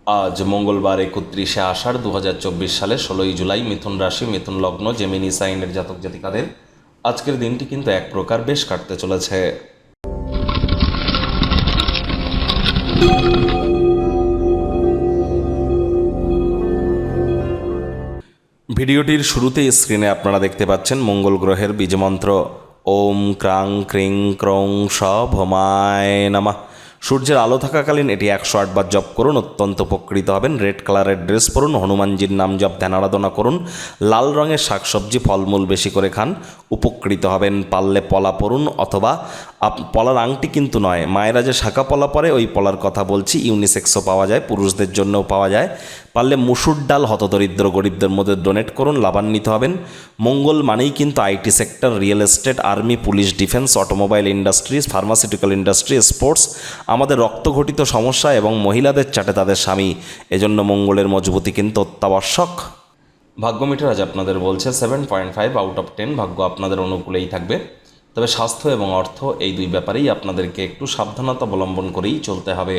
আজ মঙ্গলবার 31শে আষাঢ় 2024 সালে 16ই জুলাই, মিথুন রাশি, মিথুন লগ্ন, জেমিনি সাইনের জাতক জাতিকাদের আজকের দিনটি কিন্তু এক প্রকার বেশ কাটতে চলেছে। ভিডিওটির শুরুতেই স্ক্রিনে আপনারা দেখতে পাচ্ছেন মঙ্গল গ্রহের বীজমন্ত্র ওম ক্রাং ক্রিং ক্রং শ ভমায় নমঃ। সূর্যের আলো থাকাকালীন এটি 108 বার জপ করুন, অত্যন্ত উপকৃত হবেন। রেড কালারের ড্রেস পরুন, হনুমানজির নাম জপ ধ্যান আরাধনা করুন, লাল রঙের শাকসবজি ফলমূল বেশি করে খান, উপকৃত হবেন। পারলে পলা পরুন, অথবা পলার আংটি কিন্তু নয়, মায়েরা যে শাঁখা পলা পরে ওই পলার কথা বলছি, ইউনিসেক্সও পাওয়া যায়, পুরুষদের জন্যও পাওয়া যায়। পারলে মুসুর ডাল হতদরিদ্র গরিবদের মধ্যে ডোনেট করুন, লাভান্বিত হবেন। মঙ্গল মানেই কিন্তু IT sector, real estate, army, police, defence, automobile industries, pharmaceutical industry, sports, আমাদের রক্তঘটিত সমস্যা এবং মহিলাদের চাটে তাদের স্বামী, এজন্য মঙ্গলের মজবুতি কিন্তু অত্যাবশ্যক। ভাগ্য মিটার আজ আপনাদের বলছে 7.5 আউট অফ 10, ভাগ্য আপনাদের অনুকূলেই থাকবে। তবে স্বাস্থ্য এবং অর্থ এই দুই ব্যাপারেই আপনাদেরকে একটু সাবধানতা অবলম্বন করেই চলতে হবে।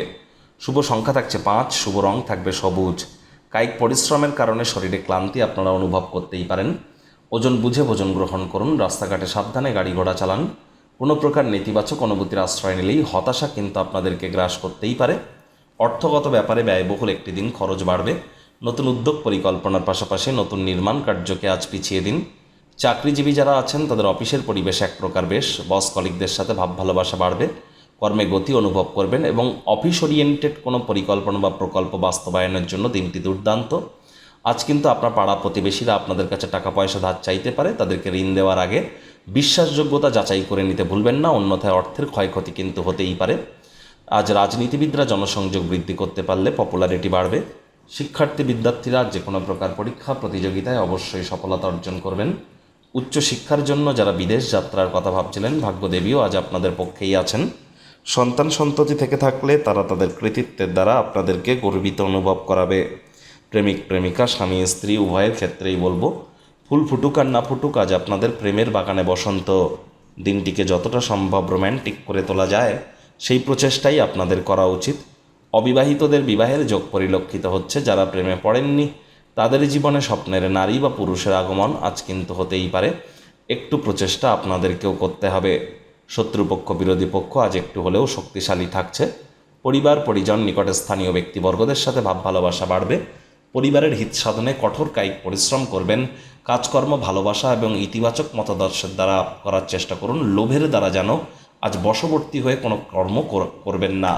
শুভ সংখ্যা থাকছে 5, শুভ রং থাকবে সবুজ। কায়িক পরিশ্রমের কারণে শরীরে ক্লান্তি আপনারা অনুভব করতেই পারেন। ওজন বুঝে ভোজন গ্রহণ করুন, রাস্তাঘাটে সাবধানে গাড়ি ঘোড়া চালান। কোনো প্রকার নেতিবাচক অনুভূতির আশ্রয় নিলেই হতাশা কিন্তু আপনাদেরকে গ্রাস করতেই পারে। অর্থগত ব্যাপারে ব্যয়বহুল একটি দিন, খরচ বাড়বে। নতুন উদ্যোগ পরিকল্পনার পাশাপাশি নতুন নির্মাণ কার্যকে আজ পিছিয়ে দিন। চাকরিজীবী যারা আছেন তাদের অফিসের পরিবেশ এক প্রকার বেশ, বস কলিগদের সাথে ভাব ভালোবাসা বাড়বে, কর্মে গতি অনুভব করবেন এবং অফিস ওরিয়েন্টেড কোনো পরিকল্পনা বা প্রকল্প বাস্তবায়নের জন্য দিনটি দুর্দান্ত। আজ কিন্তু আপনার পাড়া প্রতিবেশীরা আপনাদের কাছে টাকা পয়সা ধার চাইতে পারে, তাদেরকে ঋণ দেওয়ার আগে বিশ্বাসযোগ্যতা যাচাই করে নিতে ভুলবেন না, অন্যথায় অর্থের ক্ষয়ক্ষতি কিন্তু হতেই পারে। আজ রাজনীতিবিদরা জনসংযোগ বৃদ্ধি করতে পারলে পপুলারিটি বাড়বে। শিক্ষার্থী বিদ্যার্থীরা যে কোনো প্রকার পরীক্ষা প্রতিযোগিতায় অবশ্যই সফলতা অর্জন করবেন। উচ্চশিক্ষার জন্য যারা বিদেশ যাত্রার কথা ভাবছিলেন, ভাগ্যদেবীও আজ আপনাদের পক্ষেই আছেন। সন্তান সন্ততি থেকে থাকলে তারা তাদের কৃতিত্বের দ্বারা আপনাদেরকে গর্বিত অনুভব করাবে। প্রেমিক প্রেমিকা, স্বামী স্ত্রী উভয়ের ক্ষেত্রেই বলবো, ফুল ফুটুক আর না ফুটুক, আজ আপনাদের প্রেমের বাগানে বসন্ত। দিনটিকে যতটা সম্ভব রোম্যান্টিক করে তোলা যায় সেই প্রচেষ্টাই আপনাদের করা উচিত। অবিবাহিতদের বিবাহের যোগ পরিলক্ষিত হচ্ছে। যারা প্রেমে পড়েননি তাদের জীবনে স্বপ্নের নারী বা পুরুষের আগমন আজ কিন্তু হতেই পারে। একটু প্রচেষ্টা আপনাদেরকেও করতে হবে। শত্রুপক্ষ বিরোধী পক্ষ আজ একটু হলেও শক্তিশালী থাকছে। পরিবার পরিজন নিকটে স্থানীয় ব্যক্তিবর্গদের সাথে ভাব ভালোবাসা বাড়বে। পরিবারের হিত সাধনে কঠোর কায়িক পরিশ্রম করবেন। কাজকর্ম ভালোবাসা এবং ইতিবাচক মতাদর্শের দ্বারা করার চেষ্টা করুন। লোভের দ্বারা যেন আজ বশবর্তী হয়ে কোনো কর্ম করবেন না।